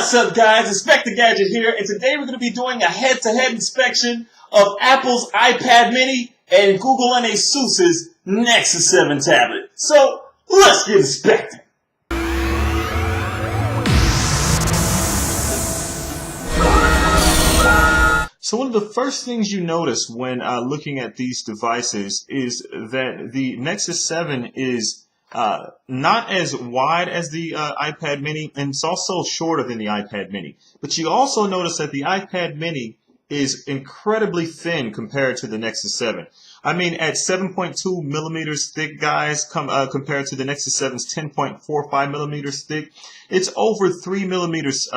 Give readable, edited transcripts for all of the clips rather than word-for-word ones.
What's up, guys? InspecthaGadget here, and today we're going to be doing a head-to-head inspection of Apple's iPad mini and Google and ASUS's Nexus 7 tablet. So, let's get inspecting. So one of the first things you notice when looking at these devices is that the Nexus 7 is not as wide as the iPad mini, and it's also shorter than the iPad mini. But you also notice that the iPad mini is incredibly thin compared to the Nexus 7. I mean, at 7.2 millimeters thick, guys, compared to the Nexus 7's 10.45 millimeters thick, it's over 3 millimeters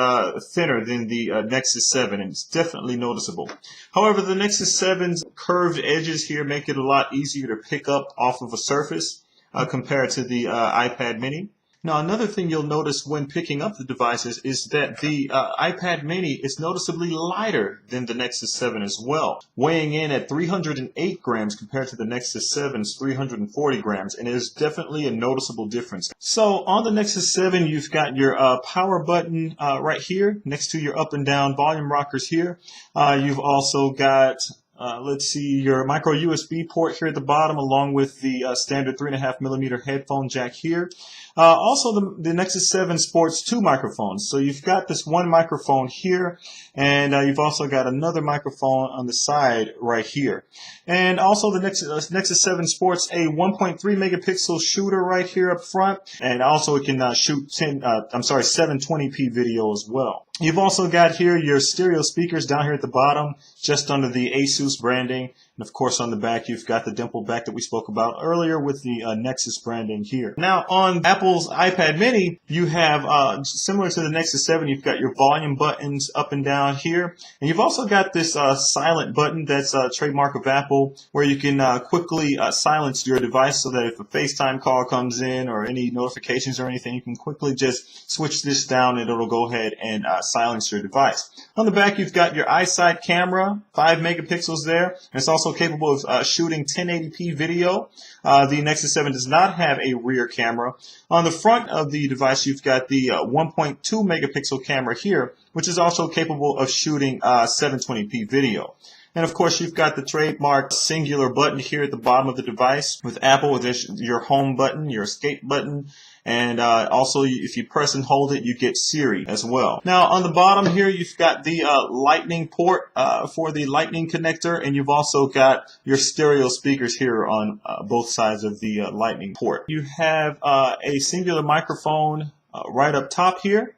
thinner than the Nexus 7, and it's definitely noticeable. However, the Nexus 7's curved edges here make it a lot easier to pick up off of a surface compared to the iPad mini. Now, another thing you'll notice when picking up the devices is that the iPad mini is noticeably lighter than the Nexus 7 as well, weighing in at 308 grams compared to the Nexus 7's 340 grams, and it is definitely a noticeable difference. So on the Nexus 7, you've got your power button right here next to your up and down volume rockers here. You've also got let's see, your micro USB port here at the bottom, along with the standard 3.5 millimeter headphone jack here. Also, the Nexus 7 sports two microphones. So you've got this one microphone here, and you've also got another microphone on the side right here. And also, the Nexus 7 sports a 1.3 megapixel shooter right here up front, and also it can shoot 720p video as well. You've also got here your stereo speakers down here at the bottom, just under the ASUS branding. And of course, on the back, you've got the dimple back that we spoke about earlier with the Nexus branding here. Now, on Apple's iPad mini, you have, similar to the Nexus 7, you've got your volume buttons up and down here. And you've also got this silent button that's a trademark of Apple, where you can quickly silence your device so that if a FaceTime call comes in or any notifications or anything, you can quickly just switch this down and it'll go ahead and silence your device. On the back, you've got your iSight camera, 5 megapixels there, and it's also capable of shooting 1080p video. The Nexus 7 does not have a rear camera. On the front of the device, you've got the 1.2 megapixel camera here, which is also capable of shooting 720p video. And of course, you've got the trademark singular button here at the bottom of the device with Apple, with your home button, your escape button, and also if you press and hold it, you get Siri as well. Now, on the bottom here, you've got the lightning port for the lightning connector, and you've also got your stereo speakers here on both sides of the lightning port. You have a singular microphone right up top here.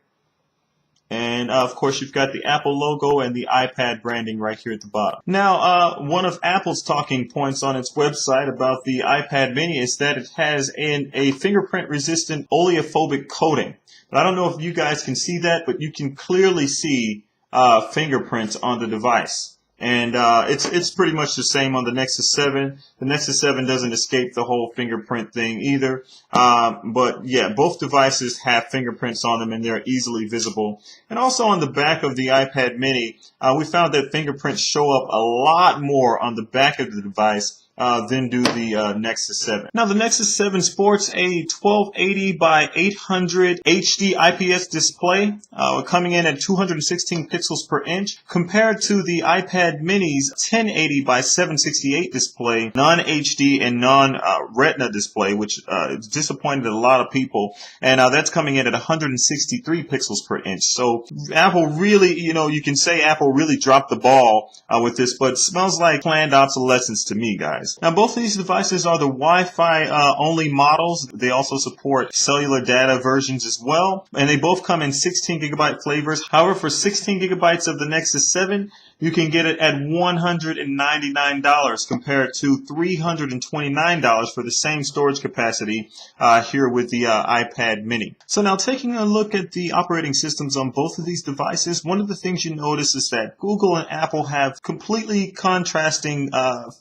And, of course, you've got the Apple logo and the iPad branding right here at the bottom. Now, one of Apple's talking points on its website about the iPad mini is that it has a fingerprint-resistant oleophobic coating. But I don't know if you guys can see that, but you can clearly see fingerprints on the device. And it's pretty much the same on the Nexus 7. The Nexus 7 doesn't escape the whole fingerprint thing either. But yeah, both devices have fingerprints on them and they're easily visible. And also on the back of the iPad mini, we found that fingerprints show up a lot more on the back of the device than do the Nexus 7. Now, the Nexus 7 sports a 1280 by 800 HD IPS display, coming in at 216 pixels per inch, compared to the iPad mini's 1080 by 768 display, non-HD and non-Retina display, which disappointed a lot of people, and that's coming in at 163 pixels per inch. So Apple really, you can say Apple really dropped the ball with this, but it smells like planned obsolescence to me, guys. Now, both of these devices are the Wi-Fi only models. They also support cellular data versions as well, and they both come in 16 gigabyte flavors. However, for 16 gigabytes of the Nexus 7, you can get it at $199 compared to $329 for the same storage capacity here with the iPad mini. So now, taking a look at the operating systems on both of these devices, one of the things you notice is that Google and Apple have completely contrasting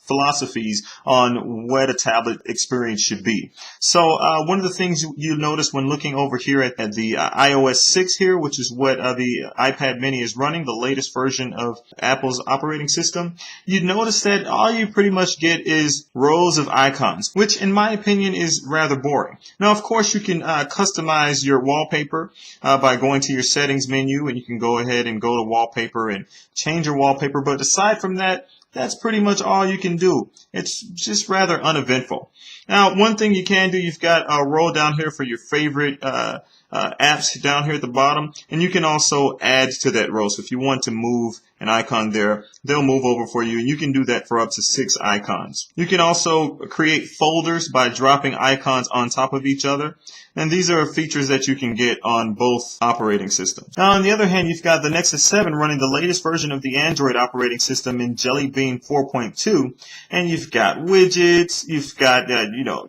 philosophies on what a tablet experience should be. So one of the things you notice when looking over here at the iOS 6 here, which is what the iPad mini is running, the latest version of Apple's operating system, you'd notice that all you pretty much get is rows of icons, which in my opinion is rather boring. Now, of course, you can customize your wallpaper by going to your settings menu, and you can go ahead and go to wallpaper and change your wallpaper. But aside from that, that's pretty much all you can do. It's just rather uneventful. Now, one thing you can do, you've got a row down here for your favorite apps down here at the bottom, and you can also add to that row. So if you want to move an icon there, they'll move over for you, and you can do that for up to 6 icons. You can also create folders by dropping icons on top of each other, and these are features that you can get on both operating systems. Now, on the other hand, you've got the Nexus 7 running the latest version of the Android operating system in Jelly Bean 4.2, and you've got widgets, you've got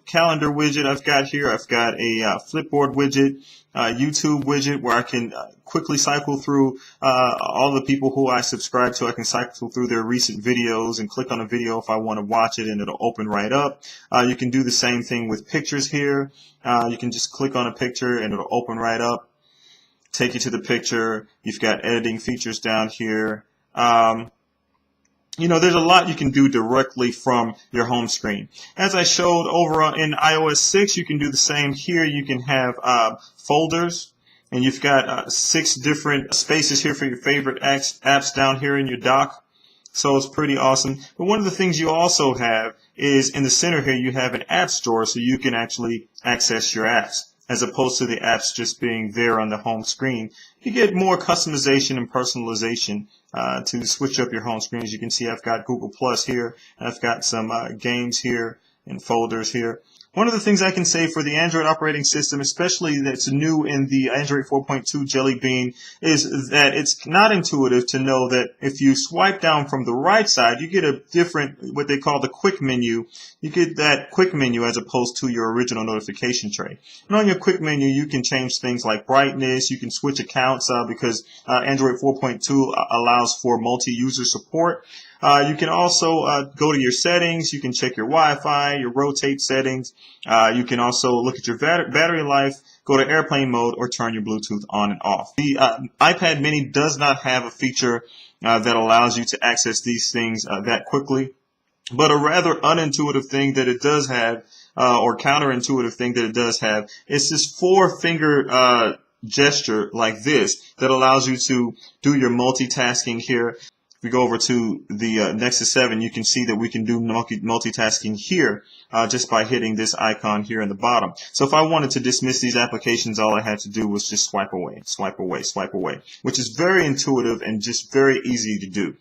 calendar widget. I've got a Flipboard widget, YouTube widget where I can quickly cycle through all the people who I subscribe to. I can cycle through their recent videos and click on a video if I want to watch it, and it'll open right up. You can do the same thing with pictures here. You can just click on a picture and it'll open right up, take you to the picture. You've got editing features down here. There's a lot you can do directly from your home screen. As I showed over in iOS 6, you can do the same here. You can have folders, and you've got 6 different spaces here for your favorite apps down here in your dock. So it's pretty awesome. But one of the things you also have is in the center here, you have an app store, so you can actually access your apps, as opposed to the apps just being there on the home screen. You get more customization and personalization to switch up your home screen. As you can see, I've got Google Plus here, and I've got some games here and folders here. One of the things I can say for the Android operating system, especially that's new in the Android 4.2 Jelly Bean, is that it's not intuitive to know that if you swipe down from the right side, you get a different, what they call the quick menu. You get that quick menu as opposed to your original notification tray. And on your quick menu, you can change things like brightness. You can switch accounts because Android 4.2 allows for multi-user support. You can also go to your settings. You can check your Wi-Fi, your rotate settings. You can also look at your battery life, go to airplane mode, or turn your Bluetooth on and off. The iPad mini does not have a feature that allows you to access these things that quickly, but a rather unintuitive thing that it does have, or counterintuitive thing that it does have, is this 4-finger gesture like this that allows you to do your multitasking here. If we go over to the Nexus 7, you can see that we can do multitasking here just by hitting this icon here in the bottom. So if I wanted to dismiss these applications, all I had to do was just swipe away, swipe away, swipe away, which is very intuitive and just very easy to do.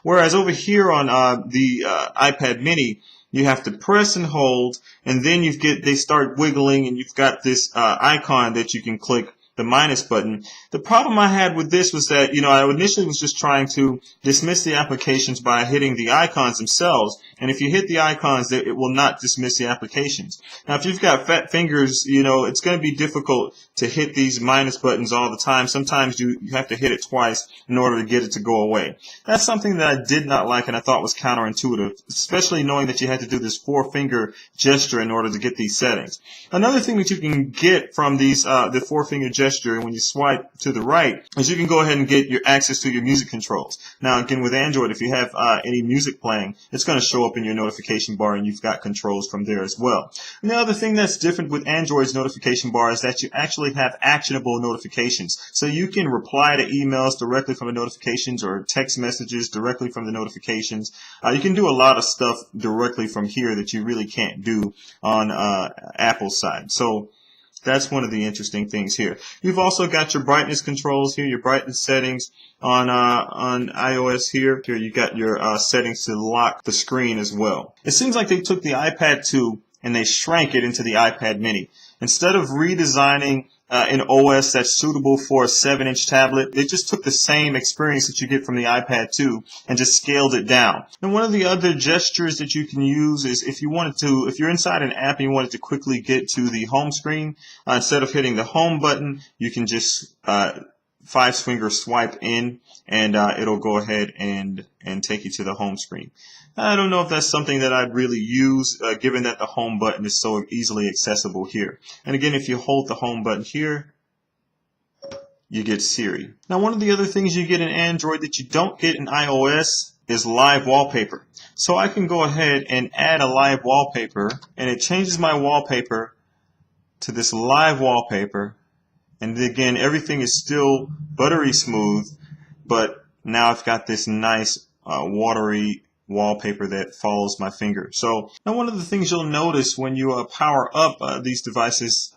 Whereas over here on the iPad mini, you have to press and hold, and then they start wiggling, and you've got this icon that you can click, the minus button. The problem I had with this was that, I initially was just trying to dismiss the applications by hitting the icons themselves. And if you hit the icons, it will not dismiss the applications. Now, if you've got fat fingers, it's going to be difficult to hit these minus buttons all the time. Sometimes you have to hit it twice in order to get it to go away. That's something that I did not like and I thought was counterintuitive, especially knowing that you had to do this 4-finger gesture in order to get these settings. Another thing that you can get from these the 4-finger gesture when you swipe to the right is you can go ahead and get your access to your music controls. Now, again, with Android, if you have any music playing, it's going to show up in your notification bar, and you've got controls from there as well. And the other thing that's different with Android's notification bar is that you actually have actionable notifications. So you can reply to emails directly from the notifications or text messages directly from the notifications. You can do a lot of stuff directly from here that you really can't do on Apple's side. So that's one of the interesting things here. You've also got your brightness controls here, your brightness settings on iOS here. Here you got your settings to lock the screen as well. It seems like they took the iPad 2 and they shrank it into the iPad mini. Instead of redesigning an OS that's suitable for a 7-inch tablet, they just took the same experience that you get from the iPad 2 and just scaled it down. And one of the other gestures that you can use is if you're inside an app and you wanted to quickly get to the home screen, instead of hitting the home button, you can just 5-finger swipe in, and it'll go ahead and take you to the home screen. I don't know if that's something that I'd really use, given that the home button is so easily accessible here. And again, if you hold the home button here, you get Siri. Now, one of the other things you get in Android that you don't get in iOS is live wallpaper. So I can go ahead and add a live wallpaper, and it changes my wallpaper to this live wallpaper. And again, everything is still buttery smooth, but now I've got this nice watery wallpaper that follows my finger. So now one of the things you'll notice when you power up these devices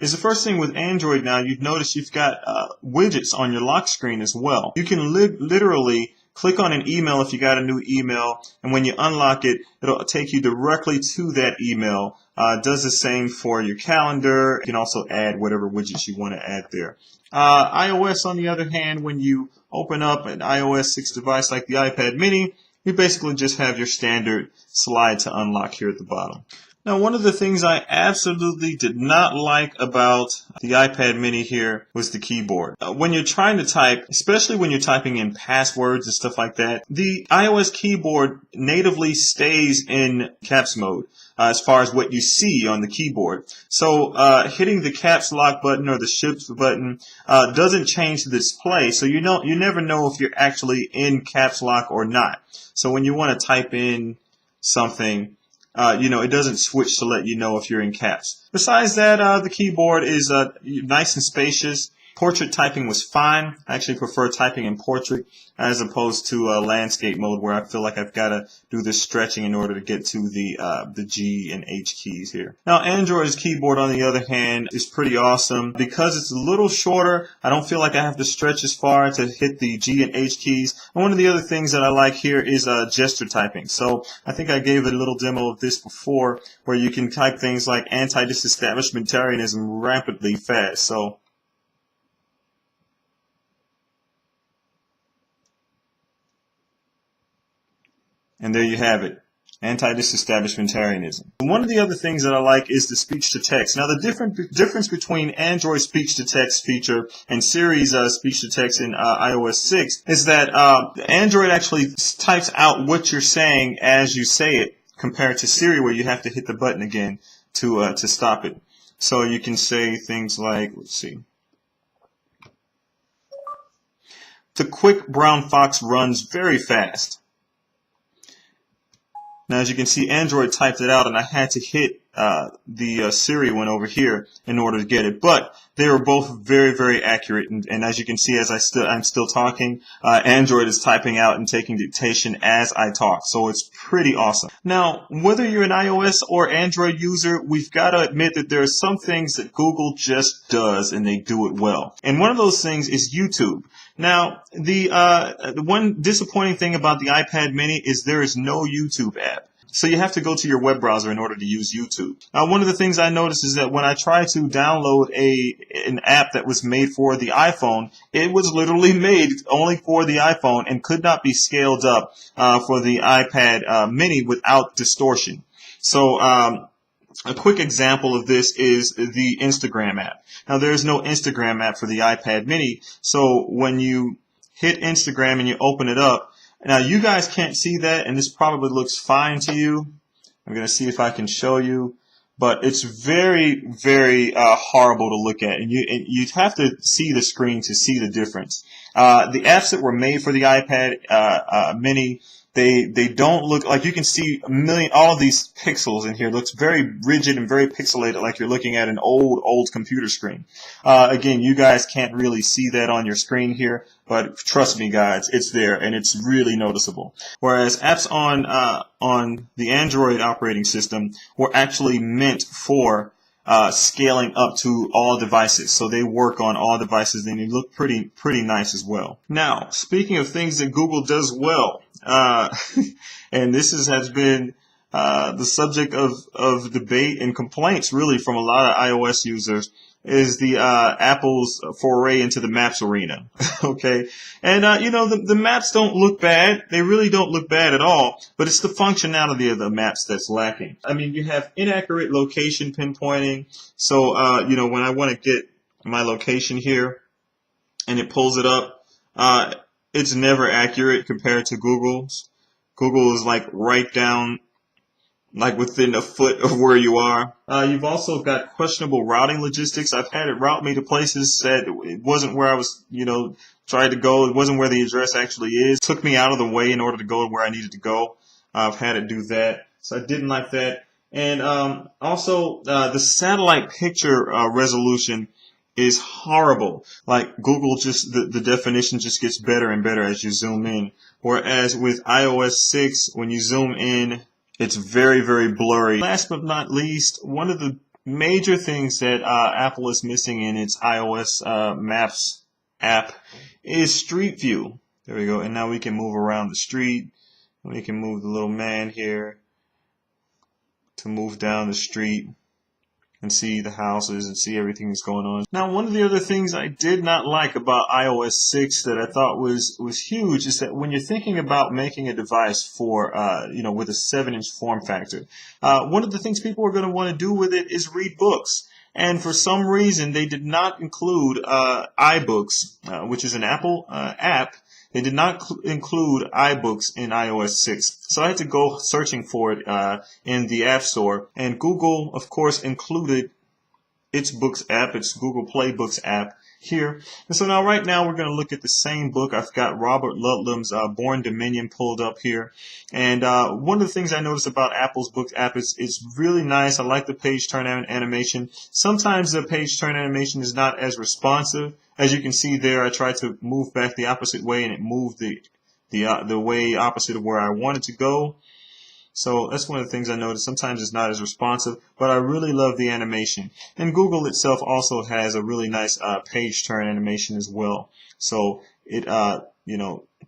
is the first thing with Android. Now you've noticed you've got widgets on your lock screen as well. You can literally click on an email if you got a new email, and when you unlock it, it'll take you directly to that email. Does the same for your calendar. You can also add whatever widgets you want to add there. iOS, on the other hand, when you open up an iOS 6 device like the iPad mini, you basically just have your standard slide to unlock here at the bottom. Now, one of the things I absolutely did not like about the iPad mini here was the keyboard. When you're trying to type, especially when you're typing in passwords and stuff like that, the iOS keyboard natively stays in caps mode as far as what you see on the keyboard. So hitting the caps lock button or the shift button doesn't change the display, so you never know if you're actually in caps lock or not. So when you want to type in something, it doesn't switch to let you know if you're in caps. Besides that, the keyboard is nice and spacious. Portrait typing was fine. I actually prefer typing in portrait as opposed to landscape mode, where I feel like I've got to do this stretching in order to get to the G and H keys here. Now, Android's keyboard, on the other hand, is pretty awesome. Because it's a little shorter, I don't feel like I have to stretch as far to hit the G and H keys. And one of the other things that I like here is gesture typing. So I think I gave a little demo of this before, where you can type things like anti-disestablishmentarianism rapidly fast. So and there you have it, anti-disestablishmentarianism. One of the other things that I like is the speech-to-text. Now, the difference between Android's speech-to-text feature and Siri's speech-to-text in iOS 6 is that Android actually types out what you're saying as you say it, compared to Siri, where you have to hit the button again to stop it. So you can say things like, let's see, the quick brown fox runs very fast. Now, as you can see, Android typed it out, and I had to hit the Siri one over here in order to get it. But they were both very, very accurate. And as you can see, as I'm still talking, Android is typing out and taking dictation as I talk. So it's pretty awesome. Now, whether you're an iOS or Android user, we've got to admit that there are some things that Google just does, and they do it well. And one of those things is YouTube. Now, the one disappointing thing about the iPad mini is there is no YouTube app. So you have to go to your web browser in order to use YouTube. Now, one of the things I noticed is that when I tried to download an app that was made for the iPhone, it was literally made only for the iPhone and could not be scaled up for the iPad mini without distortion. So a quick example of this is the Instagram app. Now, there's no Instagram app for the iPad mini, so when you hit Instagram and you open it up, now you guys can't see that, and this probably looks fine to you. I'm going to see if I can show you, but it's very, very horrible to look at, and you'd have to see the screen to see the difference. The apps that were made for the iPad mini, they don't look like, you can see all of these pixels in here. It looks very rigid and very pixelated, like you're looking at an old computer screen. Again, you guys can't really see that on your screen here, but trust me, guys, it's there and it's really noticeable. Whereas apps on the Android operating system were actually meant for scaling up to all devices, so they work on all devices and they look pretty nice as well. Now, speaking of things that Google does well, and this has been the subject of debate and complaints really from a lot of iOS users, is the Apple's foray into the Maps arena. Okay, and the maps don't look bad. They really don't look bad at all. But it's the functionality of the maps that's lacking. I mean, you have inaccurate location pinpointing. So when I want to get my location here, and it pulls it up, it's never accurate compared to Google's. Google is like right down like within a foot of where you are. You've also got questionable routing logistics. I've had it route me to places that it wasn't where I was, tried to go. It wasn't where the address actually is. It took me out of the way in order to go where I needed to go. I've had it do that. So I didn't like that. And also, the satellite picture resolution is horrible. Like Google, just the definition just gets better and better as you zoom in. Whereas with iOS 6, when you zoom in, it's very, very blurry. Last but not least, one of the major things that Apple is missing in its iOS Maps app is Street View. There we go. And now we can move around the street. We can move the little man here to move down the street and see the houses and see everything that's going on. Now, one of the other things I did not like about iOS 6 that I thought was huge is that when you're thinking about making a device for, with a 7-inch form factor, one of the things people are going to want to do with it is read books. And for some reason, they did not include iBooks, which is an Apple app. They did not include iBooks in iOS 6. So I had to go searching for it in the App Store. And Google, of course, included its Books app, its Google Play Books app here. And so now right now we're going to look at the same book. I've got Robert Ludlum's Born Dominion pulled up here. And one of the things I noticed about Apple's Books app is it's really nice. I like the page turn animation. Sometimes the page turn animation is not as responsive. As you can see there, I tried to move back the opposite way and it moved the way opposite of where I wanted to go. So that's one of the things I noticed. Sometimes it's not as responsive, but I really love the animation. And Google itself also has a really nice page turn animation as well. So it,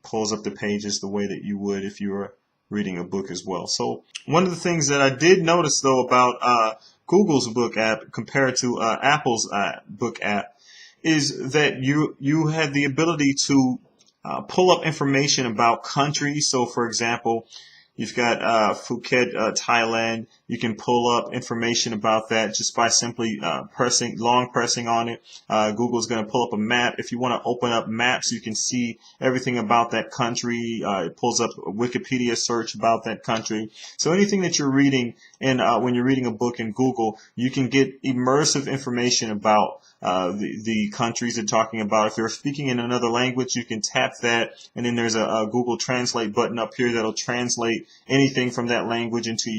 pulls up the pages the way that you would if you were reading a book as well. So one of the things that I did notice, though, about Google's book app compared to Apple's book app is that you had the ability to pull up information about countries. So, for example, you've got Phuket, Thailand. You can pull up information about that just by simply long pressing on it. Google's going to pull up a map. If you want to open up maps, you can see everything about that country. It pulls up a Wikipedia search about that country. So anything that you're reading, and when you're reading a book in Google, you can get immersive information about the countries they're talking about. If you're speaking in another language, you can tap that, and then there's a Google Translate button up here that'll translate anything from that language into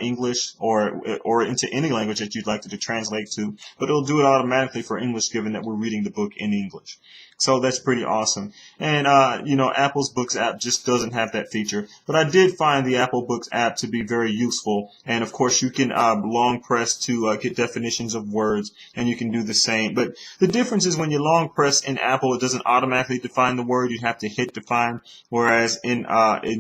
English or into any language that you'd like it to translate to. But it'll do it automatically for English, given that we're reading the book in English. So that's pretty awesome. And, Apple's Books app just doesn't have that feature. But I did find the Apple Books app to be very useful. And, of course, you can long press to get definitions of words, and you can do the same. But the difference is when you long press in Apple, it doesn't automatically define the word. You have to hit define. Whereas in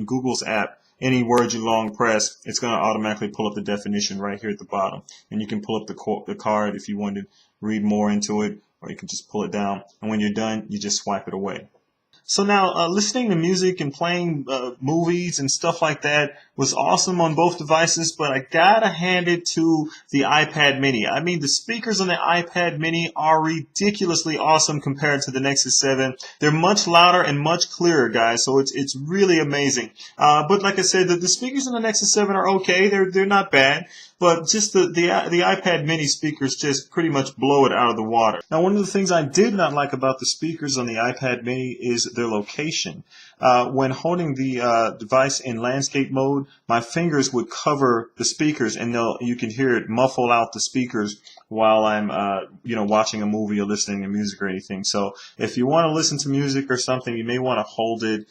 Google's app, any word you long press, it's going to automatically pull up the definition right here at the bottom. And you can pull up the card if you want to read more into it, or you can just pull it down. And when you're done, you just swipe it away. So now, listening to music and playing movies and stuff like that was awesome on both devices, but I gotta hand it to the iPad mini. I mean, the speakers on the iPad mini are ridiculously awesome compared to the Nexus 7. They're much louder and much clearer, guys, so it's really amazing. But like I said, the speakers on the Nexus 7 are okay. They're not bad. But just the iPad mini speakers just pretty much blow it out of the water. Now, one of the things I did not like about the speakers on the iPad mini is their location. When holding the device in landscape mode, my fingers would cover the speakers, and you can hear it muffle out the speakers while I'm watching a movie or listening to music or anything. So if you want to listen to music or something, you may want to hold it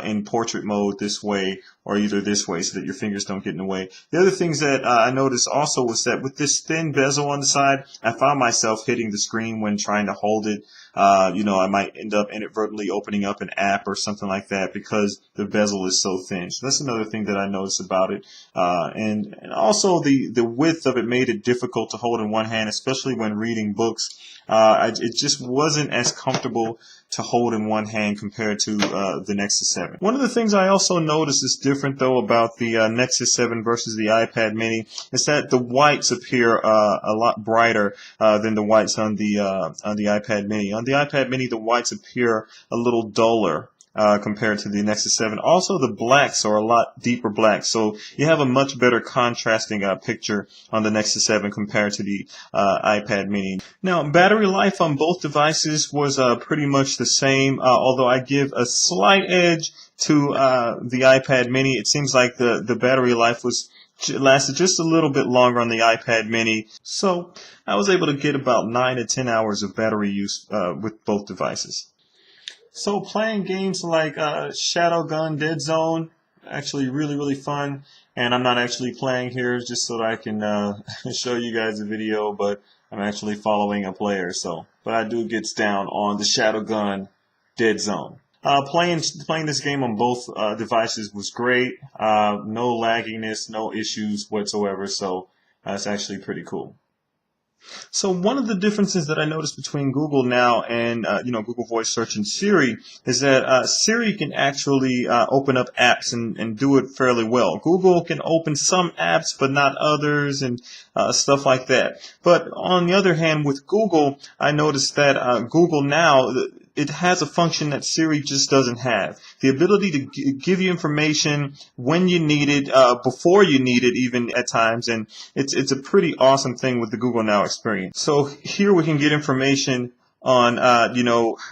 in portrait mode this way, or either this way, so that your fingers don't get in the way. The other things that I noticed also was that with this thin bezel on the side, I found myself hitting the screen when trying to hold it. I might end up inadvertently opening up an app or something like that because the bezel is so thin. So that's another thing that I noticed about it. And also the width of it made it difficult to hold in one hand, especially when reading books. It just wasn't as comfortable to hold in one hand compared to the Nexus 7. One of the things I also noticed is different, though, about the Nexus 7 versus the iPad mini is that the whites appear a lot brighter than the whites on the iPad mini. On the iPad mini, the whites appear a little duller. compared to the Nexus 7. Also, the blacks are a lot deeper black, so you have a much better contrasting picture on the Nexus 7 compared to the iPad mini. Now, battery life on both devices was pretty much the same, although I give a slight edge to the iPad mini. It seems like the battery life lasted just a little bit longer on the iPad mini, so I was able to get about 9 to 10 hours of battery use with both devices. So playing games like Shadowgun, Dead Zone, actually really fun. And I'm not actually playing here just so that I can show you guys a video, but I'm actually following a player. But I do get down on the Shadowgun, Dead Zone. Playing this game on both devices was great. No lagginess, no issues whatsoever. So it's actually pretty cool. So one of the differences that I noticed between Google Now and Google Voice Search and Siri is that Siri can actually open up apps and do it fairly well. Google can open some apps but not others and stuff like that. But on the other hand, with Google, I noticed that Google Now, it has a function that Siri just doesn't have. The ability to give you information when you need it, before you need it even at times, and it's a pretty awesome thing with the Google Now experience. So here we can get information on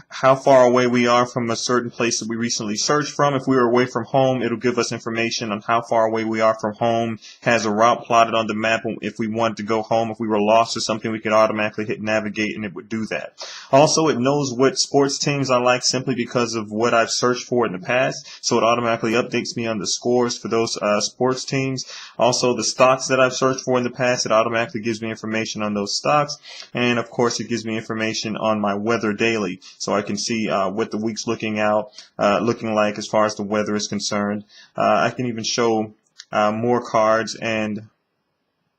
how far away we are from a certain place that we recently searched from. If we were away from home, it'll give us information on how far away we are from home. Has a route plotted on the map. If we wanted to go home, if we were lost or something, we could automatically hit navigate and it would do that. Also, it knows what sports teams I like simply because of what I've searched for in the past, so it automatically updates me on the scores for those sports teams. Also, the stocks that I've searched for in the past, it automatically gives me information on those stocks, and of course it gives me information on my weather daily, so I can see what the week's looking like as far as the weather is concerned. I can even show more cards, and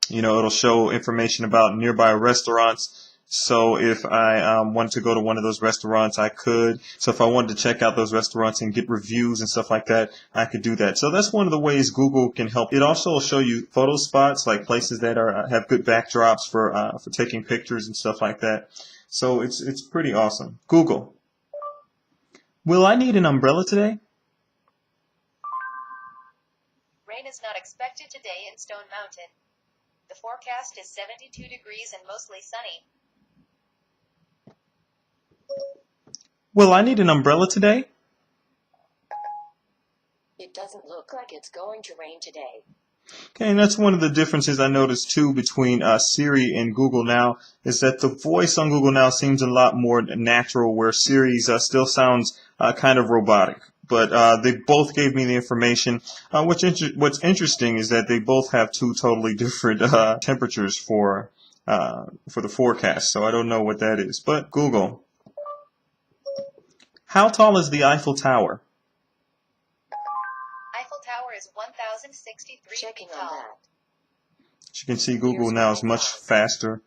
it'll show information about nearby restaurants. So if I wanted to go to one of those restaurants, I could. So if I wanted to check out those restaurants and get reviews and stuff like that, I could do that. So that's one of the ways Google can help. It also will show you photo spots, like places that have good backdrops for taking pictures and stuff like that. So it's pretty awesome. Google, will I need an umbrella today? Rain is not expected today in Stone Mountain. The forecast is 72 degrees and mostly sunny. Will I need an umbrella today? It doesn't look like it's going to rain today. Okay, and that's one of the differences I noticed too between Siri and Google Now, is that the voice on Google Now seems a lot more natural, where Siri's still sounds kind of robotic. But they both gave me the information. What's interesting is that they both have two totally different temperatures for the forecast. So I don't know what that is. But Google, how tall is the Eiffel Tower? Eiffel Tower is 1,063 feet tall. As you can see, Google Now is much faster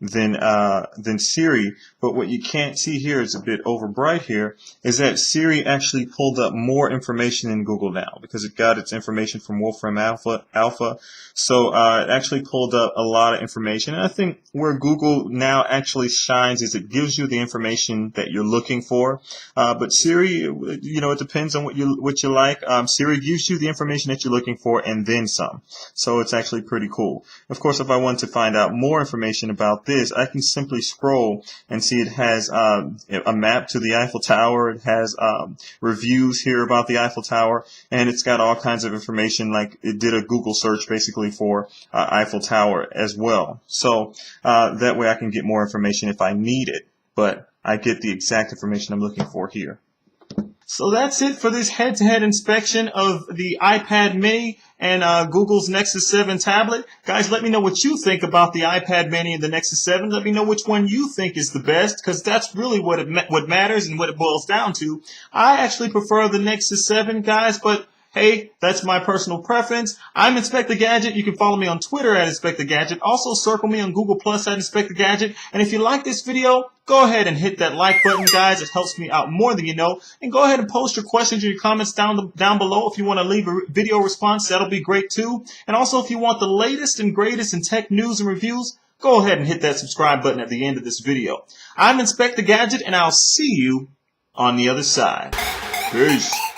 than Siri, but what you can't see here is a bit over bright here, is that Siri actually pulled up more information in Google Now because it got its information from Wolfram Alpha. So it actually pulled up a lot of information. And I think where Google Now actually shines is it gives you the information that you're looking for. But Siri, it depends on what you like. Siri gives you the information that you're looking for and then some. So it's actually pretty cool. Of course, if I want to find out more information about this, I can simply scroll and see it has a map to the Eiffel Tower. It has reviews here about the Eiffel Tower, and it's got all kinds of information, like it did a Google search basically for Eiffel Tower as well. So that way I can get more information if I need it, but I get the exact information I'm looking for here. So that's it for this head-to-head inspection of the iPad mini and Google's Nexus 7 tablet. Guys, let me know what you think about the iPad mini and the Nexus 7. Let me know which one you think is the best, because that's really what matters and what it boils down to. I actually prefer the Nexus 7, guys, but hey, that's my personal preference. I'm InspecthaGadget. You can follow me on Twitter at InspecthaGadget. Also, circle me on Google Plus at InspecthaGadget. And if you like this video, go ahead and hit that like button, guys. It helps me out more than you know. And go ahead and post your questions or your comments down below. If you want to leave a video response, that'll be great too. And also, if you want the latest and greatest in tech news and reviews, go ahead and hit that subscribe button at the end of this video. I'm InspecthaGadget, and I'll see you on the other side. Peace.